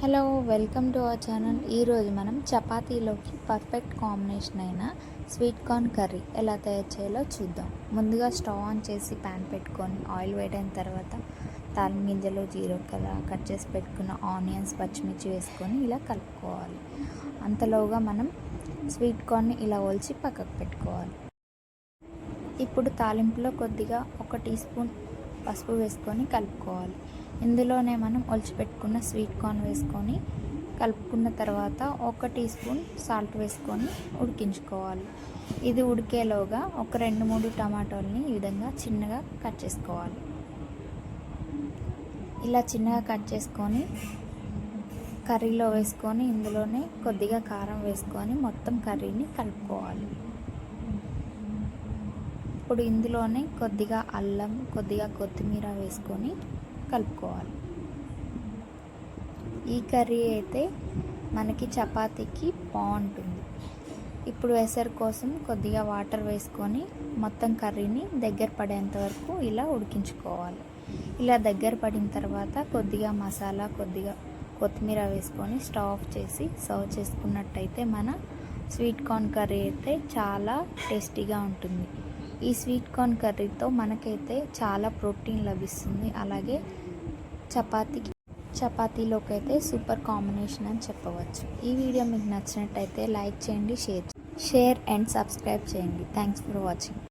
Hello, welcome to our channel. ఈరోజు మనం చపాతీలోకి పర్ఫెక్ట్ కాంబినేషన్ అయిన స్వీట్ కార్న్ కర్రీ ఎలా తయారు చేయాలో చూద్దాం. ముందుగా స్టవ్ ఆన్ చేసి ప్యాన్ పెట్టుకొని ఆయిల్ వేడైన తర్వాత తాలింపు గింజలు, జీలకర్ర, కట్ చేసి పెట్టుకున్న ఆనియన్స్, పచ్చిమిర్చి వేసుకొని ఇలా కలుపుకోవాలి. అంతలోగా మనం స్వీట్ కార్న్ని ఇలా ఒలిచి పక్కకు పెట్టుకోవాలి. ఇప్పుడు తాలింపులో కొద్దిగా 1 టీ స్పూన్ పసుపు వేసుకొని కలుపుకోవాలి. ఇందులోనే మనం ఒలిచిపెట్టుకున్న స్వీట్ కార్న్ వేసుకొని కలుపుకున్న తర్వాత 1 టీ స్పూన్ సాల్ట్ వేసుకొని ఉడికించుకోవాలి. ఇది ఉడికేలోగా ఒక 2-3 టమాటోల్ని ఈ విధంగా చిన్నగా కట్ చేసుకోవాలి. ఇలా చిన్నగా కట్ చేసుకొని కర్రీలో వేసుకొని ఇందులోనే కొద్దిగా కారం వేసుకొని మొత్తం కర్రీని కలుపుకోవాలి. ఇప్పుడు ఇందులోనే కొద్దిగా అల్లం, కొద్దిగా కొత్తిమీర వేసుకొని కలుపుకోవాలి. ఈ కర్రీ అయితే మనకి చపాతీకి బాగుంటుంది. ఇప్పుడు ఎసరు కోసం కొద్దిగా వాటర్ వేసుకొని మొత్తం కర్రీని దగ్గర పడేంత వరకు ఇలా ఉడికించుకోవాలి. ఇలా దగ్గర పడిన తర్వాత కొద్దిగా మసాలా, కొద్దిగా కొత్తిమీర వేసుకొని స్టవ్ ఆఫ్ చేసి సర్వ్ చేసుకున్నట్టయితే మన స్వీట్ కార్న్ కర్రీ అయితే చాలా టేస్టీగా ఉంటుంది. ఈ స్వీట్ కార్న్ కర్రీతో మనకైతే చాలా ప్రోటీన్ లభిస్తుంది. అలాగే చపాతీలోకి అయితే సూపర్ కాంబినేషన్ అని చెప్పవచ్చు. ఈ వీడియో మీకు నచ్చినట్టయితే లైక్ చేయండి, షేర్ అండ్ సబ్స్క్రైబ్ చేయండి. Thanks for watching.